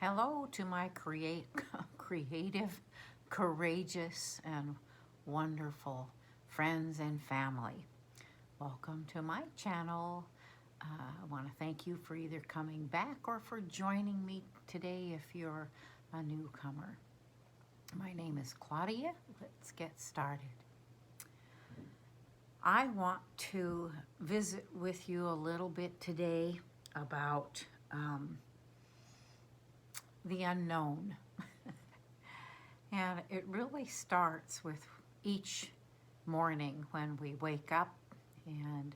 Hello to my creative, courageous, and wonderful friends and family. Welcome to my channel. I want to thank you for either coming back or for joining me today if you're a newcomer. My name is Claudia. Let's get started. I want to visit with you a little bit today about the unknown. And it really starts with each morning when we wake up and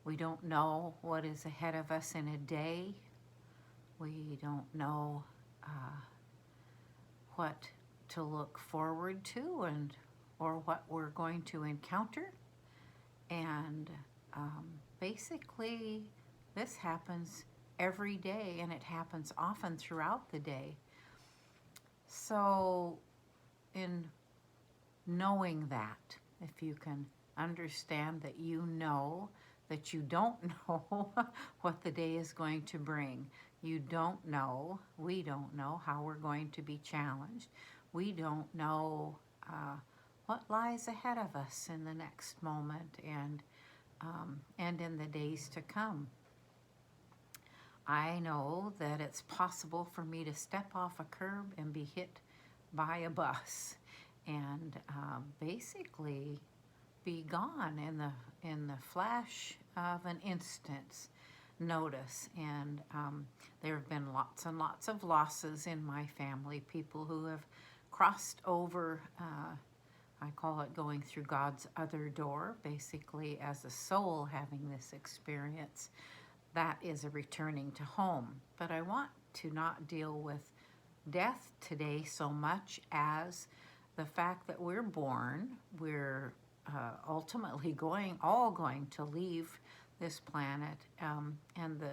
we don't know what is ahead of us in a day. We don't know what to look forward to or what we're going to encounter. And basically, this happens every day, and it happens often throughout the day. So in knowing that, if you can understand that you don't know what the day is going to bring. We don't know how we're going to be challenged. We don't know what lies ahead of us in the next moment and in the days to come. I know that it's possible for me to step off a curb and be hit by a bus and basically be gone in the flash of an instant's notice. And there have been lots and lots of losses in my family, people who have crossed over, I call it going through God's other door, basically as a soul having this experience. That is a returning to home. But I want to not deal with death today so much as the fact that we're born, we're ultimately all going to leave this planet, and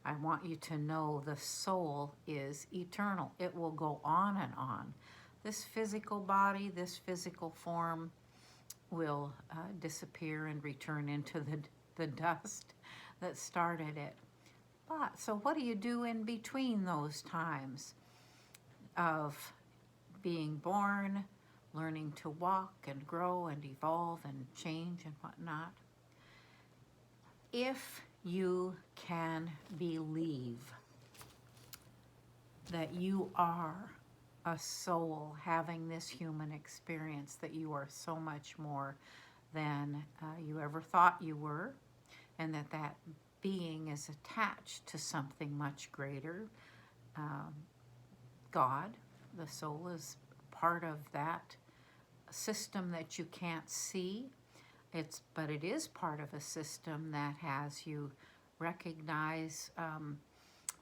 I want you to know the soul is eternal. It will go on and on. This physical body, this physical form will disappear and return into the dust that started it. But so what do you do in between those times of being born, learning to walk and grow and evolve and change and whatnot? If you can believe that you are a soul having this human experience, that you are so much more than you ever thought you were, and that being is attached to something much greater, God. The soul is part of that system that you can't see. But it is part of a system that has you recognize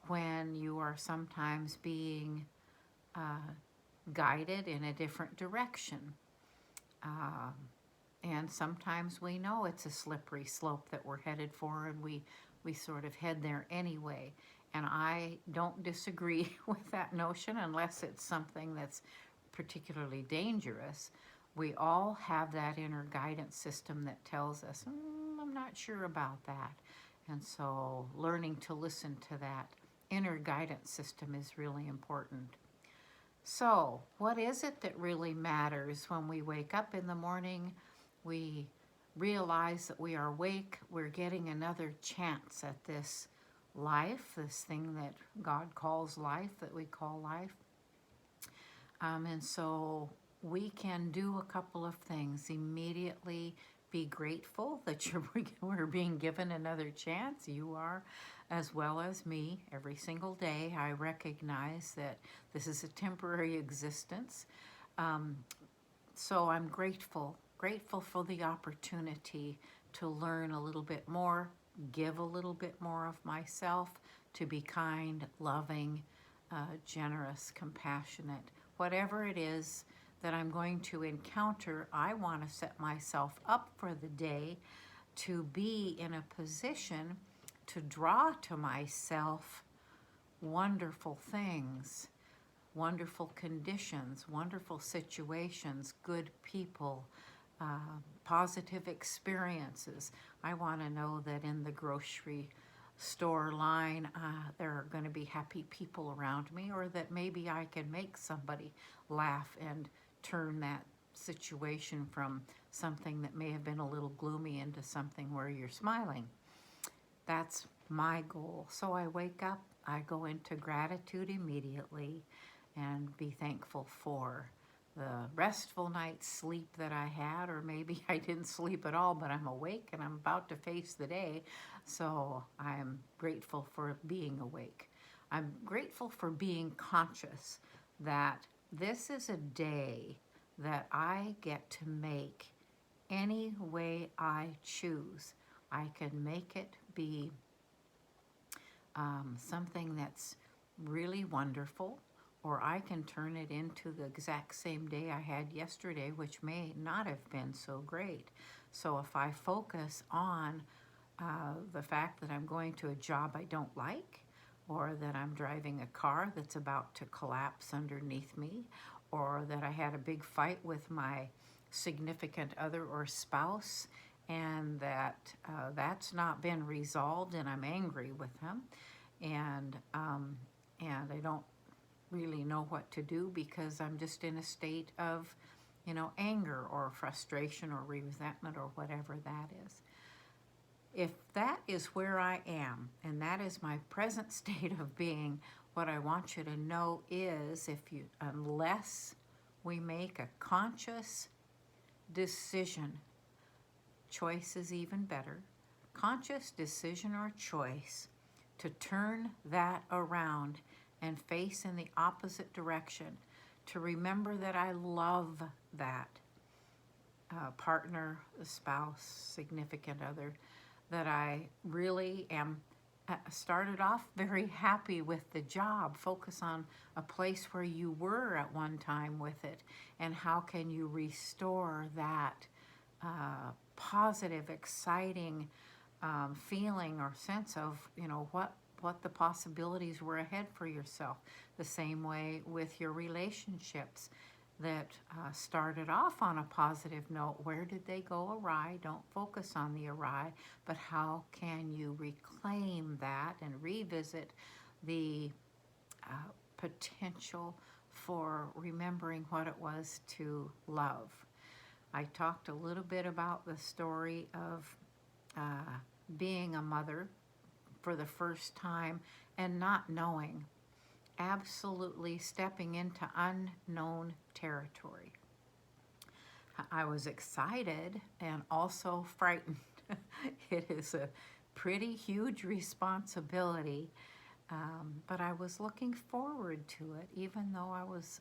when you are sometimes being guided in a different direction. And sometimes we know it's a slippery slope that we're headed for, and we sort of head there anyway. And I don't disagree with that notion unless it's something that's particularly dangerous. We all have that inner guidance system that tells us, I'm not sure about that. And so learning to listen to that inner guidance system is really important. So what is it that really matters when we wake up in the morning? We realize that we are awake. We're getting another chance at this life, this thing that God calls life, that we call life. And so we can do a couple of things. Immediately be grateful that we're being given another chance. You are, as well as me. Every single day I recognize that this is a temporary existence. So I'm grateful for the opportunity to learn a little bit more, give a little bit more of myself, to be kind, loving, generous, compassionate. Whatever it is that I'm going to encounter, I want to set myself up for the day to be in a position to draw to myself wonderful things, wonderful conditions, wonderful situations, good people, positive experiences. I want to know that in the grocery store line, there are going to be happy people around me, or that maybe I can make somebody laugh and turn that situation from something that may have been a little gloomy into something where you're smiling. That's my goal. So I wake up, I go into gratitude immediately and be thankful for the restful night's sleep that I had, or maybe I didn't sleep at all, but I'm awake and I'm about to face the day. So I'm grateful for being awake. I'm grateful for being conscious that this is a day that I get to make any way I choose. I can make it be something that's really wonderful, or I can turn it into the exact same day I had yesterday, which may not have been so great. So if I focus on the fact that I'm going to a job I don't like, or that I'm driving a car that's about to collapse underneath me, or that I had a big fight with my significant other or spouse, and that that's not been resolved, and I'm angry with him, and I don't really know what to do because I'm just in a state of, anger or frustration or resentment or whatever that is. If that is where I am, and that is my present state of being, what I want you to know is, unless we make a conscious decision, choice is even better, conscious decision or choice to turn that around and face in the opposite direction, to remember that I love that partner, spouse, significant other, that I really am started off very happy with the job. Focus on a place where you were at one time with it, and how can you restore that positive, exciting feeling or sense of, what the possibilities were ahead for yourself. The same way with your relationships that started off on a positive note. Where did they go awry? Don't focus on the awry, but how can you reclaim that and revisit the potential for remembering what it was to love. I talked a little bit about the story of being a mother for the first time and not knowing, absolutely stepping into unknown territory. I was excited and also frightened. It is a pretty huge responsibility, but I was looking forward to it, even though I was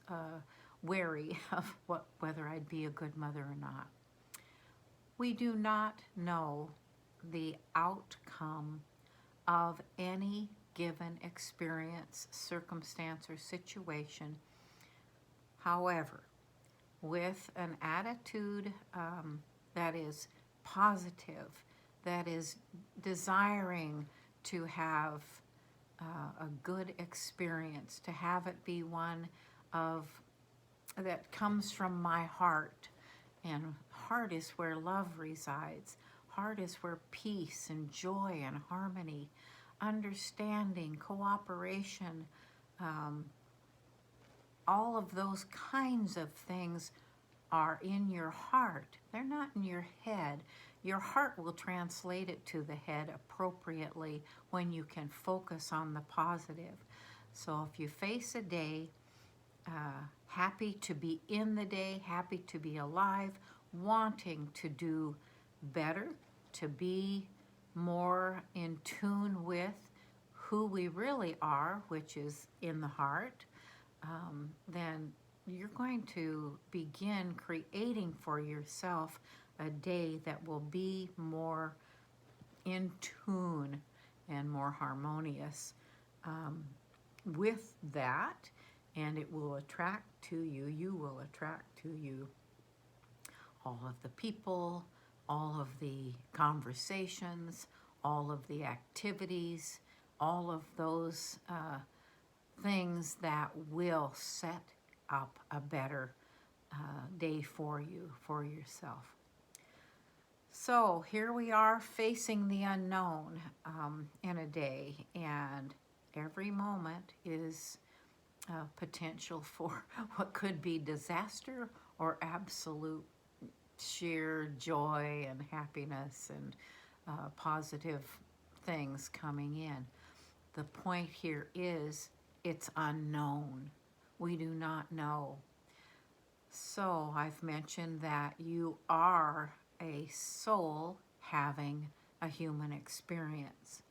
wary of whether I'd be a good mother or not. We do not know the outcome of any given experience, circumstance, or situation. However, with an attitude that is positive, that is desiring to have a good experience, to have it be one that comes from my heart, and heart is where love resides. Heart is where peace and joy and harmony, understanding, cooperation, all of those kinds of things are in your heart. They're not in your head. Your heart will translate it to the head appropriately when you can focus on the positive. So if you face a day happy to be in the day, happy to be alive, wanting to do better, to be more in tune with who we really are, which is in the heart, then you're going to begin creating for yourself a day that will be more in tune and more harmonious with that, and it will attract to you, you will attract to you all of the people, all of the conversations, all of the activities, all of those things that will set up a better day for you, for yourself. So here we are facing the unknown in a day, and every moment is potential for what could be disaster or absolute sheer joy and happiness and positive things coming in. The point here is it's unknown. We do not know. So I've mentioned that you are a soul having a human experience.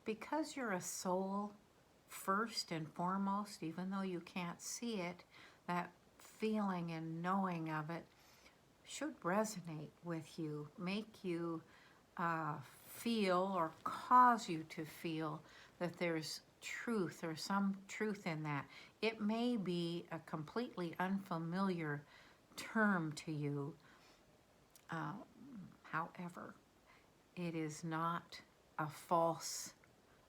Because you're a soul, first and foremost, even though you can't see it, that feeling and knowing of it should resonate with you, make you feel or cause you to feel that there's truth or some truth in that. It may be a completely unfamiliar term to you. However, it is not a false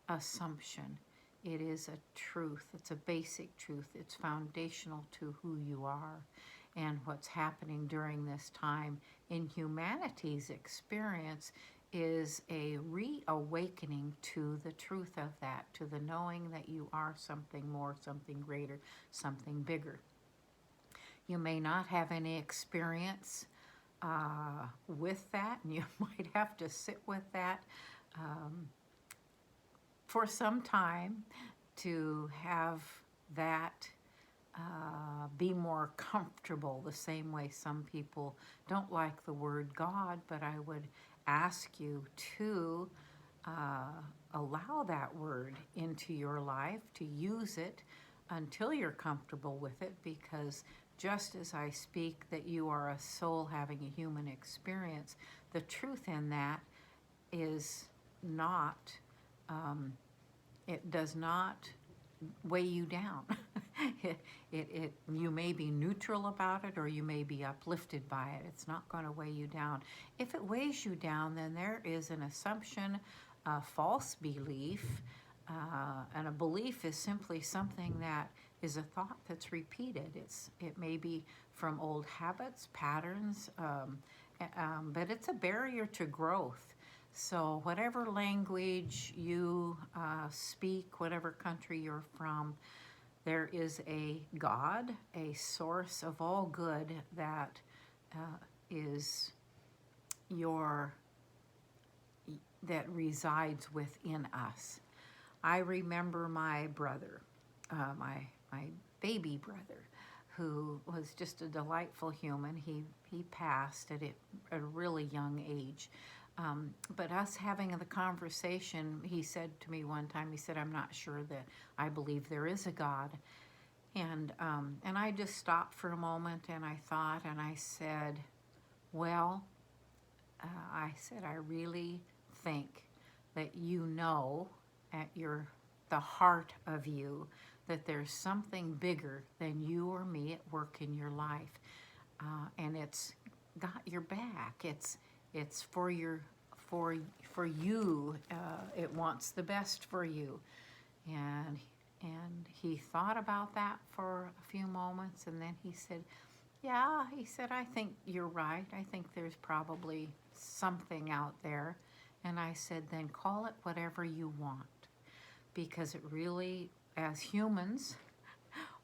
assumption. It is a truth. It's a basic truth. It's foundational to who you are and what's happening during this time in humanity's experience is a reawakening to the truth of that, to the knowing that you are something more, something greater, something bigger. You may not have any experience with that, and you might have to sit with that for some time to have that be more comfortable, the same way some people don't like the word God, but I would ask you to allow that word into your life, to use it until you're comfortable with it, because just as I speak that you are a soul having a human experience, the truth in that is not, it does not weigh you down. You may be neutral about it, or you may be uplifted by it. It's not going to weigh you down. If it weighs you down, then there is an assumption, a false belief, and a belief is simply something that is a thought that's repeated. It may be from old habits, patterns, but it's a barrier to growth. So whatever language you speak, whatever country you're from, there is a God, a source of all good that is that resides within us. I remember my brother, my baby brother, who was just a delightful human. He passed at a really young age. But us having the conversation, he said to me one time, he said, "I'm not sure that I believe there is a God." And I just stopped for a moment and I thought, and I said, well, I really think that you know at the heart of you that there's something bigger than you or me at work in your life. And it's got your back. It's for you. It wants the best for you. And he thought about that for a few moments, and then he said, yeah, he said, I think you're right. I think there's probably something out there. And I said, then call it whatever you want. Because it really, as humans,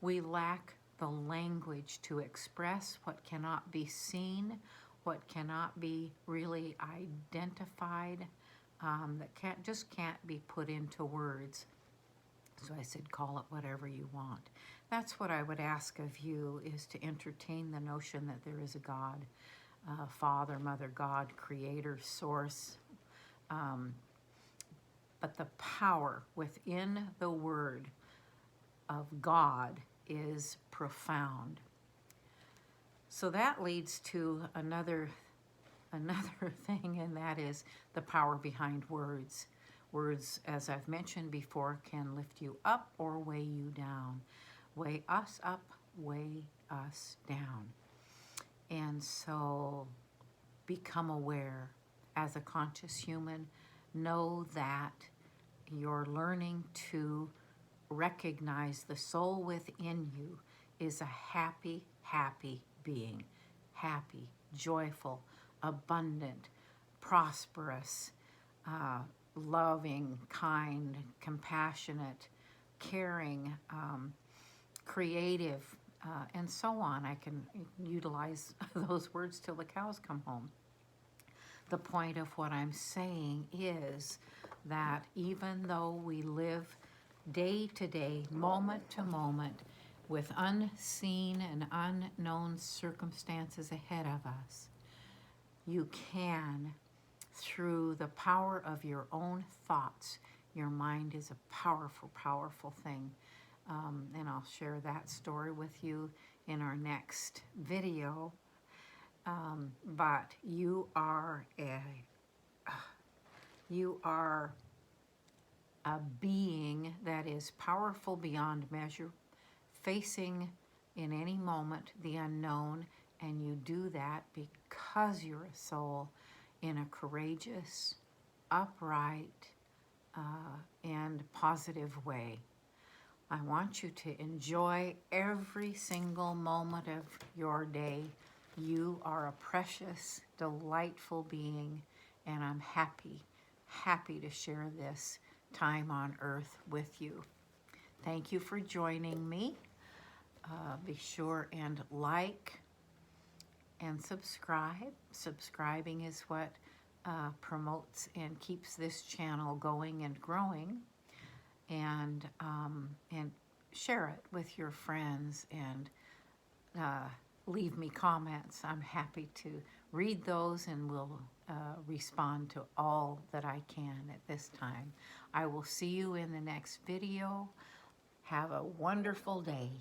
we lack the language to express what cannot be seen, what cannot be really identified, that just can't be put into words. So I said, call it whatever you want. That's what I would ask of you, is to entertain the notion that there is a God, Father, Mother, God, Creator, Source. But the power within the word of God is profound. So that leads to another thing, and that is the power behind words. Words, as I've mentioned before, can lift you up or weigh you down. Weigh us up, weigh us down. And so become aware as a conscious human. Know that you're learning to recognize the soul within you is a happy, happy being. Happy, joyful, abundant, prosperous, loving, kind, compassionate, caring, creative, and so on. I can utilize those words till the cows come home. The point of what I'm saying is that even though we live day to day, moment to moment, with unseen and unknown circumstances ahead of us, you can, through the power of your own thoughts, your mind is a powerful, powerful thing. And I'll share that story with you in our next video. But you are a being that is powerful beyond measure, facing in any moment the unknown, and you do that because you're a soul in a courageous, upright, and positive way. I want you to enjoy every single moment of your day. You are a precious, delightful being, and I'm happy to share this time on earth with you. Thank you for joining me. Be sure and like and subscribe. Subscribing is what promotes and keeps this channel going and growing. And share it with your friends, and leave me comments. I'm happy to read those and will respond to all that I can at this time. I will see you in the next video. Have a wonderful day.